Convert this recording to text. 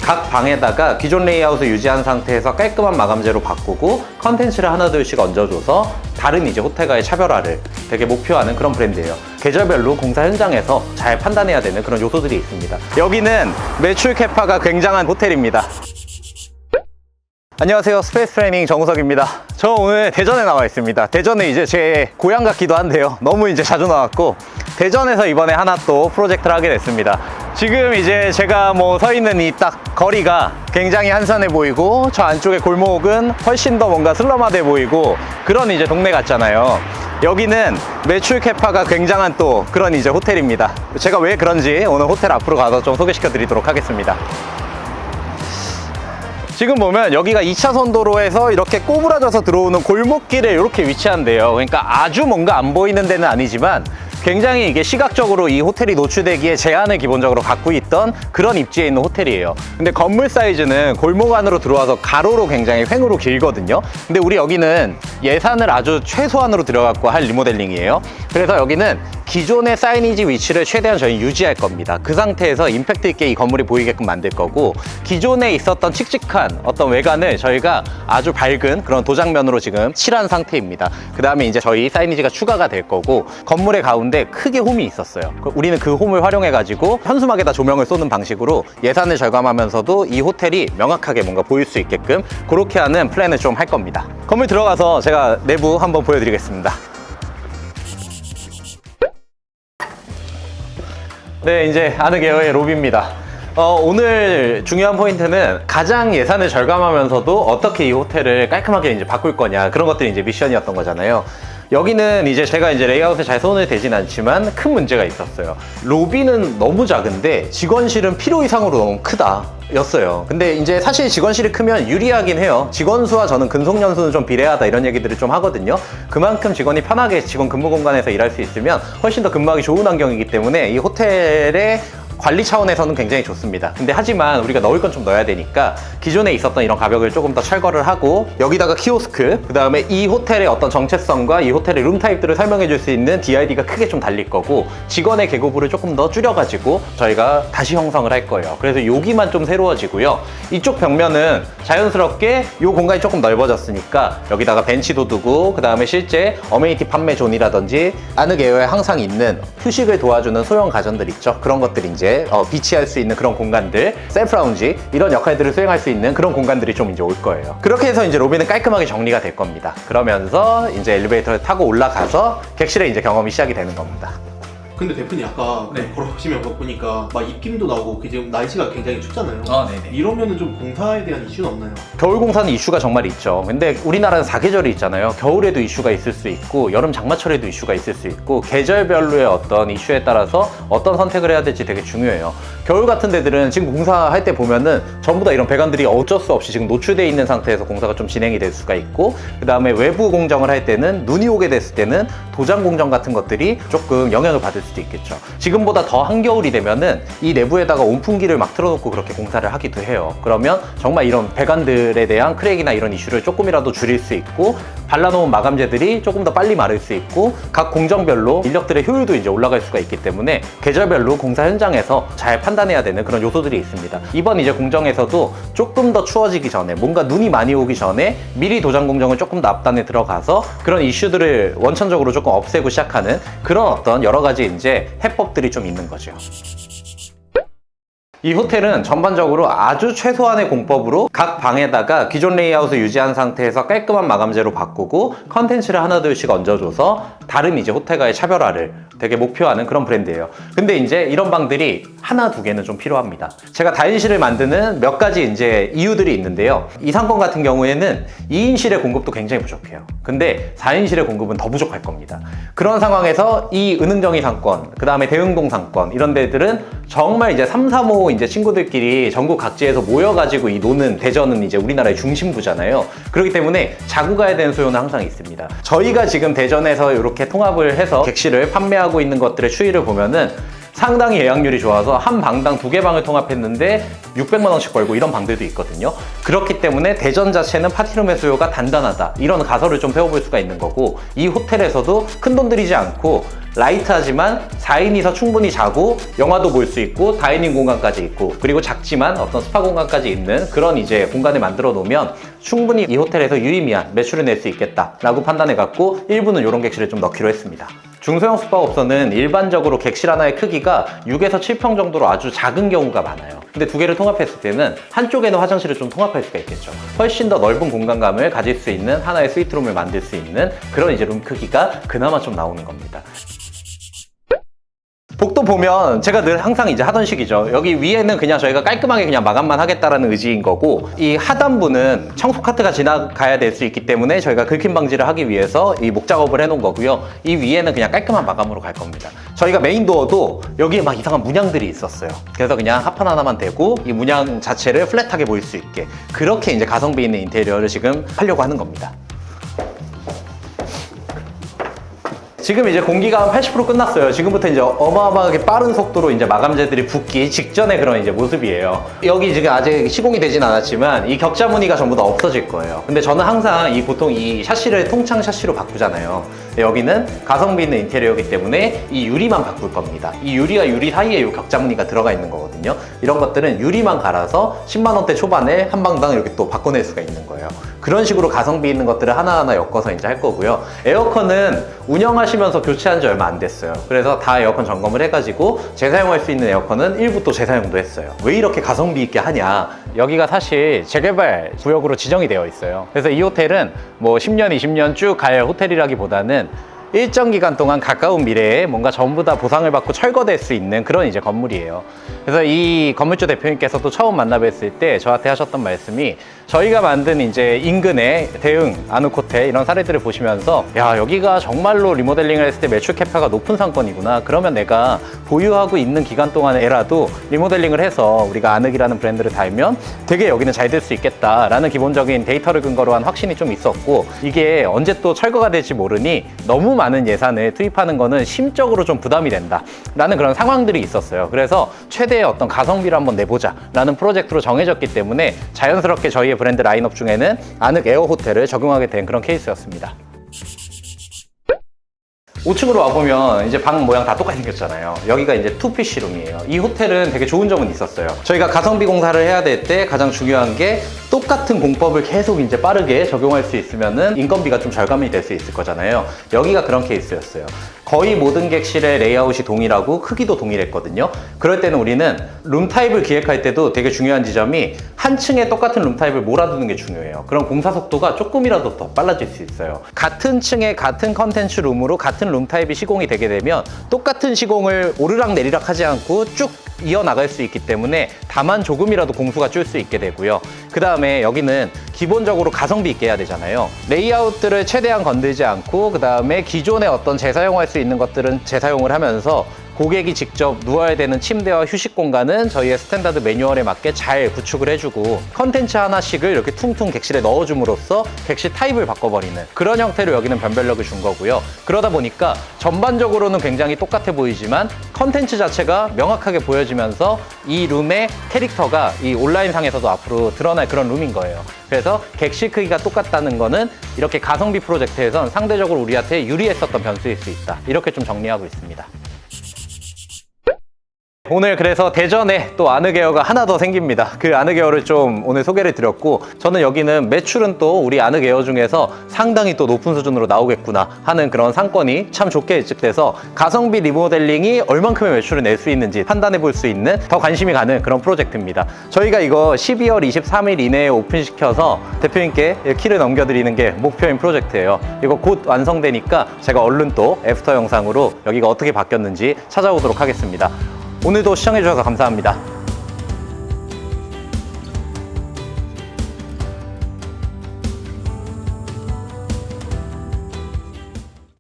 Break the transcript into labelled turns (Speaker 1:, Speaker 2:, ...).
Speaker 1: 각 방에다가 기존 레이아웃을 유지한 상태에서 깔끔한 마감재로 바꾸고 컨텐츠를 하나둘씩 얹어줘서 다른 이제 호텔과의 차별화를 되게 목표하는 그런 브랜드예요. 계절별로 공사 현장에서 잘 판단해야 되는 그런 요소들이 있습니다. 여기는 매출 캐파가 굉장한 호텔입니다. 안녕하세요, 스페이스 트레이닝 정우석입니다. 저 오늘 대전에 나와 있습니다. 대전은 이제 제 고향 같기도 한데요, 너무 이제 자주 나왔고 대전에서 이번에 하나 또 프로젝트를 하게 됐습니다. 지금 이제 제가 서 있는 이 딱 거리가 굉장히 한산해 보이고 저 안쪽에 골목은 훨씬 더 뭔가 슬럼화돼 보이고 그런 이제 동네 같잖아요. 여기는 매출 캐파가 굉장한 또 그런 이제 호텔입니다. 제가 왜 그런지 오늘 호텔 앞으로 가서 좀 소개시켜 드리도록 하겠습니다. 지금 보면 여기가 2차선 도로에서 이렇게 꼬부라져서 들어오는 골목길에 이렇게 위치한데요. 그러니까 아주 뭔가 안 보이는 데는 아니지만 굉장히 이게 시각적으로 이 호텔이 노출되기에 제한을 기본적으로 갖고 있던 그런 입지에 있는 호텔이에요. 근데 건물 사이즈는 골목 안으로 들어와서 가로로 굉장히 횡으로 길거든요. 근데 우리 여기는 예산을 아주 최소한으로 들여갖고 할 리모델링이에요. 그래서 여기는 기존의 사이니지 위치를 최대한 저희 유지할 겁니다. 그 상태에서 임팩트 있게 이 건물이 보이게끔 만들 거고, 기존에 있었던 칙칙한 어떤 외관을 저희가 아주 밝은 그런 도장면으로 지금 칠한 상태입니다. 그 다음에 이제 저희 사이니지가 추가가 될 거고, 건물의 가운데 크게 홈이 있었어요. 우리는 그 홈을 활용해 가지고 현수막에다 조명을 쏘는 방식으로 예산을 절감하면서도 이 호텔이 명확하게 뭔가 보일 수 있게끔 그렇게 하는 플랜을 좀 할 겁니다. 건물 들어가서 제가 내부 한번 보여드리겠습니다. 네, 이제 아늑에어의 로비입니다. 오늘 중요한 포인트는 가장 예산을 절감하면서도 어떻게 이 호텔을 깔끔하게 이제 바꿀 거냐, 그런 것들이 이제 미션이었던 거잖아요. 여기는 이제 제가 이제 레이아웃에 잘 손을 대진 않지만 큰 문제가 있었어요. 로비는 너무 작은데 직원실은 필요 이상으로 너무 크다 였어요. 근데 이제 사실 직원실이 크면 유리하긴 해요. 직원 수와 저는 근속 연수는 좀 비례하다 이런 얘기들을 좀 하거든요. 그만큼 직원이 편하게 직원 근무 공간에서 일할 수 있으면 훨씬 더 근무하기 좋은 환경이기 때문에 이 호텔의 관리 차원에서는 굉장히 좋습니다. 근데 하지만 우리가 넣을 건 좀 넣어야 되니까 기존에 있었던 이런 가벽을 조금 더 철거를 하고, 여기다가 키오스크, 그 다음에 이 호텔의 어떤 정체성과 이 호텔의 룸 타입들을 설명해 줄 수 있는 DID가 크게 좀 달릴 거고, 직원의 계급을 조금 더 줄여가지고 저희가 다시 형성을 할 거예요. 그래서 여기만 좀 새로워지고요. 이쪽 벽면은 자연스럽게 이 공간이 조금 넓어졌으니까 여기다가 벤치도 두고, 그 다음에 실제 어메니티 판매 존이라든지 아늑에어에 항상 있는 휴식을 도와주는 소형 가전들 있죠. 그런 것들이 이제 비치할 수 있는 그런 공간들, 셀프 라운지 이런 역할들을 수행할 수 있는 그런 공간들이 좀 이제 올 거예요. 그렇게 해서 이제 로비는 깔끔하게 정리가 될 겁니다. 그러면서 이제 엘리베이터를 타고 올라가서 객실의 이제 경험이 시작이 되는 겁니다.
Speaker 2: 근데 대표님 아까 걸어오시면 보니까 막 입김도 나고 지금 날씨가 굉장히 춥잖아요.
Speaker 1: 네네.
Speaker 2: 이러면은 좀 공사에 대한 이슈는 없나요?
Speaker 1: 겨울 공사는 이슈가 정말 있죠. 근데 우리나라는 4계절이 있잖아요. 겨울에도 이슈가 있을 수 있고 여름 장마철에도 이슈가 있을 수 있고, 계절별로의 어떤 이슈에 따라서 어떤 선택을 해야 될지 되게 중요해요. 겨울 같은 데들은 지금 공사할 때 보면은 전부 다 이런 배관들이 어쩔 수 없이 지금 노출되어 있는 상태에서 공사가 좀 진행이 될 수가 있고, 그 다음에 외부 공정을 할 때는 눈이 오게 됐을 때는 도장 공정 같은 것들이 조금 영향을 받을 수도 있겠죠. 지금보다 더 한겨울이 되면은 이 내부에다가 온풍기를 막 틀어놓고 그렇게 공사를 하기도 해요. 그러면 정말 이런 배관들에 대한 크랙이나 이런 이슈를 조금이라도 줄일 수 있고, 발라놓은 마감재들이 조금 더 빨리 마를 수 있고, 각 공정별로 인력들의 효율도 이제 올라갈 수가 있기 때문에 계절별로 공사 현장에서 잘 판단해야 되는 그런 요소들이 있습니다. 이번 이제 공정에서도 조금 더 추워지기 전에, 뭔가 눈이 많이 오기 전에 미리 도장 공정을 조금 더 앞단에 들어가서 그런 이슈들을 원천적으로 조금 없애고 시작하는 그런 어떤 여러 가지 이제 해법들이 좀 있는 거죠. 이 호텔은 전반적으로 아주 최소한의 공법으로 각 방에다가 기존 레이아웃을 유지한 상태에서 깔끔한 마감재로 바꾸고 컨텐츠를 하나둘씩 얹어줘서 다른 이제 호텔과의 차별화를 되게 목표하는 그런 브랜드예요. 근데 이제 이런 방들이 하나 두 개는 좀 필요합니다. 제가 다인실을 만드는 몇 가지 이제 이유들이 있는데요. 이 상권 같은 경우에는 2인실의 공급도 굉장히 부족해요. 근데 4인실의 공급은 더 부족할 겁니다. 그런 상황에서 이 은흥정이 상권, 그 다음에 대흥동 상권 이런 데들은 정말 이제 3, 3호 이제 친구들끼리 전국 각지에서 모여가지고 이 노는, 대전은 이제 우리나라의 중심부잖아요. 그렇기 때문에 자고 가야 되는 수요는 항상 있습니다. 저희가 지금 대전에서 이렇게 통합을 해서 객실을 판매하고 있는 것들의 추이를 보면은 상당히 예약률이 좋아서 한 방당 2개 방을 통합했는데 600만 원씩 벌고 이런 방들도 있거든요. 그렇기 때문에 대전 자체는 파티룸의 수요가 단단하다, 이런 가설을 좀 세워볼 수가 있는 거고, 이 호텔에서도 큰 돈 들이지 않고 라이트하지만 4인이서 충분히 자고 영화도 볼 수 있고 다이닝 공간까지 있고 그리고 작지만 어떤 스파 공간까지 있는 그런 이제 공간을 만들어 놓으면 충분히 이 호텔에서 유의미한 매출을 낼 수 있겠다라고 판단해 갖고 일부는 이런 객실을 좀 넣기로 했습니다. 중소형 숙박업소는 일반적으로 객실 하나의 크기가 6에서 7평 정도로 아주 작은 경우가 많아요. 근데 두 개를 통합했을 때는 한쪽에는 화장실을 좀 통합할 수가 있겠죠. 훨씬 더 넓은 공간감을 가질 수 있는 하나의 스위트룸을 만들 수 있는 그런 이제 룸 크기가 그나마 좀 나오는 겁니다. 복도 보면 제가 늘 항상 이제 하던 식이죠. 여기 위에는 그냥 저희가 깔끔하게 그냥 마감만 하겠다라는 의지인 거고, 이 하단부는 청소 카트가 지나가야 될 수 있기 때문에 저희가 긁힘 방지를 하기 위해서 이 목 작업을 해놓은 거고요. 이 위에는 그냥 깔끔한 마감으로 갈 겁니다. 저희가 메인 도어도 여기에 막 이상한 문양들이 있었어요. 그래서 그냥 합판 하나만 대고 이 문양 자체를 플랫하게 보일 수 있게 그렇게 이제 가성비 있는 인테리어를 지금 하려고 하는 겁니다. 지금 이제 공기가 한 80% 끝났어요. 지금부터 이제 어마어마하게 빠른 속도로 이제 마감재들이 붙기 직전의 그런 이제 모습이에요. 여기 지금 아직 시공이 되진 않았지만 이 격자 무늬가 전부 다 없어질 거예요. 근데 저는 항상 보통 이 샤시를 통창 샤시로 바꾸잖아요. 여기는 가성비 있는 인테리어이기 때문에 이 유리만 바꿀 겁니다. 이 유리와 유리 사이에 이 격자 무늬가 들어가 있는 거거든요. 이런 것들은 유리만 갈아서 10만 원대 초반에 한 방당 이렇게 또 바꿔낼 수가 있는 거예요. 그런 식으로 가성비 있는 것들을 하나하나 엮어서 이제 할 거고요. 에어컨은 운영하시면서 교체한 지 얼마 안 됐어요. 그래서 다 에어컨 점검을 해가지고 재사용할 수 있는 에어컨은 일부 또 재사용도 했어요. 왜 이렇게 가성비 있게 하냐? 여기가 사실 재개발 구역으로 지정이 되어 있어요. 그래서 이 호텔은 뭐 10년, 20년 쭉 갈 호텔이라기보다는 일정 기간 동안 가까운 미래에 뭔가 전부 다 보상을 받고 철거될 수 있는 그런 이제 건물이에요. 그래서 이 건물주 대표님께서도 처음 만나뵀을 때 저한테 하셨던 말씀이, 저희가 만든 이제 인근의 대흥, 안흑호텔 이런 사례들을 보시면서 야, 여기가 정말로 리모델링을 했을 때 매출 캐파가 높은 상권이구나. 그러면 내가 보유하고 있는 기간 동안에라도 리모델링을 해서 우리가 안흑이라는 브랜드를 달면 되게 여기는 잘 될 수 있겠다라는 기본적인 데이터를 근거로 한 확신이 좀 있었고, 이게 언제 또 철거가 될지 모르니 너무 많은 예산을 투입하는 거는 심적으로 좀 부담이 된다 라는 그런 상황들이 있었어요. 그래서 최대의 어떤 가성비를 한번 내보자 라는 프로젝트로 정해졌기 때문에 자연스럽게 저희의 브랜드 라인업 중에는 안흑 에어 호텔을 적용하게 된 그런 케이스였습니다. 5층으로 와보면 이제 방 모양 다 똑같이 생겼잖아요. 여기가 이제 투피쉬 룸이에요. 이 호텔은 되게 좋은 점은 있었어요. 저희가 가성비 공사를 해야 될 때 가장 중요한 게 똑같은 공법을 계속 이제 빠르게 적용할 수 있으면은 인건비가 좀 절감이 될 수 있을 거잖아요. 여기가 그런 케이스였어요. 거의 모든 객실의 레이아웃이 동일하고 크기도 동일했거든요. 그럴 때는 우리는 룸 타입을 기획할 때도 되게 중요한 지점이 한 층에 똑같은 룸 타입을 몰아두는 게 중요해요. 그럼 공사 속도가 조금이라도 더 빨라질 수 있어요. 같은 층에 같은 컨텐츠 룸으로 같은 룸 타입이 시공이 되게 되면 똑같은 시공을 오르락 내리락 하지 않고 쭉 이어나갈 수 있기 때문에 다만 조금이라도 공수가 줄 수 있게 되고요. 그 다음에 여기는 기본적으로 가성비 있게 해야 되잖아요. 레이아웃들을 최대한 건들지 않고 그 다음에 기존의 어떤 재사용할 수 있는 것들은 재사용을 하면서 고객이 직접 누워야 되는 침대와 휴식 공간은 저희의 스탠다드 매뉴얼에 맞게 잘 구축을 해주고, 컨텐츠 하나씩을 이렇게 퉁퉁 객실에 넣어줌으로써 객실 타입을 바꿔버리는 그런 형태로 여기는 변별력을 준 거고요. 그러다 보니까 전반적으로는 굉장히 똑같아 보이지만 컨텐츠 자체가 명확하게 보여지면서 이 룸의 캐릭터가 이 온라인상에서도 앞으로 드러날 그런 룸인 거예요. 그래서 객실 크기가 똑같다는 거는 이렇게 가성비 프로젝트에선 상대적으로 우리한테 유리했었던 변수일 수 있다. 이렇게 좀 정리하고 있습니다. 오늘 그래서 대전에 또 안흑에어가 하나 더 생깁니다. 그 안흑에어를 좀 오늘 소개를 드렸고, 저는 여기는 매출은 또 우리 안흑에어 중에서 상당히 또 높은 수준으로 나오겠구나 하는 그런 상권이 참 좋게 예측돼서 가성비 리모델링이 얼만큼의 매출을 낼 수 있는지 판단해 볼 수 있는 더 관심이 가는 그런 프로젝트입니다. 저희가 이거 12월 23일 이내에 오픈시켜서 대표님께 키를 넘겨드리는 게 목표인 프로젝트예요. 이거 곧 완성되니까 제가 얼른 또 애프터 영상으로 여기가 어떻게 바뀌었는지 찾아오도록 하겠습니다. 오늘도 시청해주셔서 감사합니다.